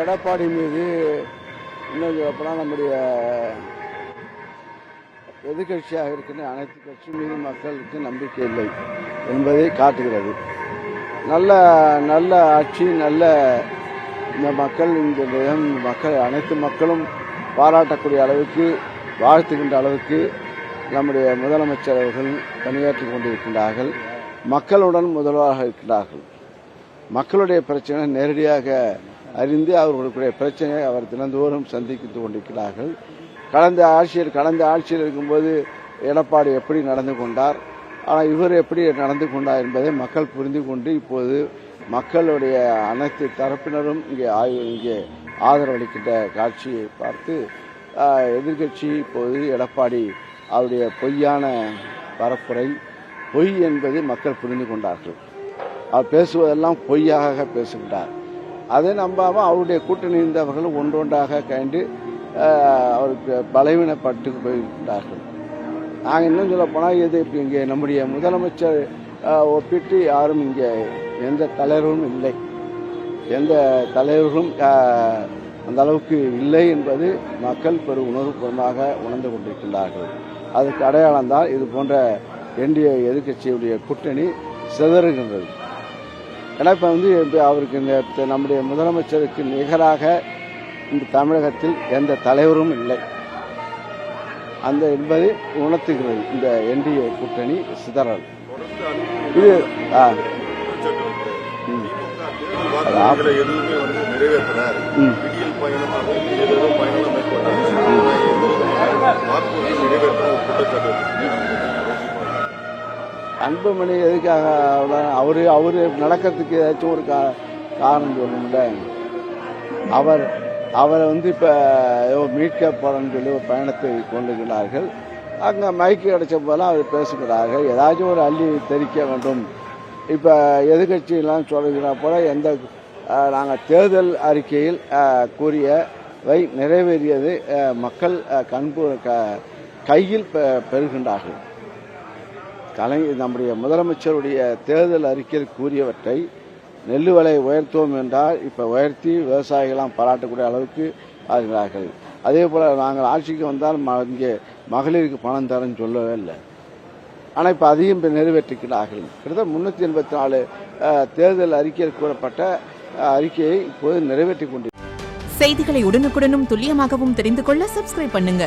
எடப்பாடி மீது இன்னும் சொல்லப்போனால் நம்முடைய எதிர்கட்சியாக இருக்கின்ற அனைத்து கட்சி மீது மக்களுக்கு நம்பிக்கை இல்லை என்பதை காட்டுகிறது. நல்ல நல்ல ஆட்சி, நல்ல இந்த மக்கள் அனைத்து மக்களும் பாராட்டக்கூடிய அளவுக்கு, வாழ்த்துகின்ற அளவுக்கு நம்முடைய முதலமைச்சர் அவர்கள் பணியாற்றி கொண்டிருக்கின்றார்கள். மக்களுடன் முதல்வராக இருக்கின்றார்கள். மக்களுடைய பிரச்சனை நேரடியாக அறிந்து அவர்களுடைய பிரச்சனையை அவர் தினந்தோறும் சந்தித்து கொண்டிருக்கிறார்கள். கடந்த ஆட்சியில் இருக்கும்போது எடப்பாடி எப்படி நடந்து கொண்டார், ஆனால் இவர் எப்படி நடந்து கொண்டார் என்பதை மக்கள் புரிந்து கொண்டு இப்போது மக்களுடைய அனைத்து தரப்பினரும் இங்கே ஆதரவளிக்கின்ற காட்சியை பார்த்து எதிர்கட்சி இப்போது எடப்பாடி அவருடைய பொய்யான பரப்புரை, பொய் என்பது மக்கள் புரிந்து கொண்டார்கள். அவர் பேசுவதெல்லாம் பொய்யாக பேசுகின்றார். அதை நம்பாமல் அவருடைய கூட்டணி இருந்தவர்களும் ஒன்றொன்றாக கண்டு அவருக்கு பலவீனப்பட்டு போயிருக்கிறார்கள். நாங்கள் இன்னும் சொல்ல போனால் இது இங்கே நம்முடைய முதலமைச்சர் ஒப்பிட்டு யாரும் இங்கே எந்த தலைவரும் இல்லை, எந்த தலைவர்களும் அந்த அளவுக்கு இல்லை என்பது மக்கள் பெரும் உணர்வுபூர்வமாக உணர்ந்து கொண்டிருக்கின்றார்கள். அதுக்கு அடையாளம் தான் இது போன்ற எதிர்க்கட்சியுடைய கூட்டணி சிதறுகின்றது. ஏன்னா இப்போ அவருக்கு இந்த நம்முடைய முதலமைச்சருக்கு நிகராக இந்த தமிழகத்தில் எந்த தலைவரும் இல்லை அந்த என்பதை உணர்த்துகிறது இந்த என்டிஏ கூட்டணி சிதறல். இது அன்புமணி எதுக்காக அவரு நடக்கிறதுக்கு ஏதாச்சும் ஒரு காரணம் சொல்லணும்ல. அவரை இப்ப மீட்க போறன்னு சொல்லி ஒரு பயணத்தை கொண்டுகிறார்கள். அங்க மைக்கு கிடைச்ச போல அவர் பேசுகிறார்கள். ஏதாச்சும் ஒரு அள்ளி தெரிவிக்க வேண்டும். இப்ப எதிர்கட்சியெல்லாம் சொல்லுகிற போல நாங்கள் தேர்தல் அறிக்கையில் கூறியவை நிறைவேறியது மக்கள் கையில் பெறுகின்றார்கள். நம்முடைய முதலமைச்சருடைய தேர்தல் அறிக்கையில் கூறியவற்றை நெல் விலை உயர்த்துவோம் என்றால் இப்ப உயர்த்தி விவசாயிகளாம் பாராட்டக்கூடிய அளவுக்கு ஆகிறார்கள். அதே போல நாங்கள் ஆட்சிக்கு வந்தால் இங்கே மகளிருக்கு பணம் தரேன்னு சொல்லவே இல்லை. ஆனால் இப்ப அதையும் நிறைவேற்றிக்கிறார்கள். கிட்டத்தட்ட 384 தேர்தல் அறிக்கையில் கூறப்பட்ட அறிக்கையை இப்போது நிறைவேற்றிக் கொண்டிருக்கிறார்கள். செய்திகளை உடனுக்குடனும் துல்லியமாகவும் தெரிந்து கொள்ள சப்ஸ்கிரைப் பண்ணுங்க.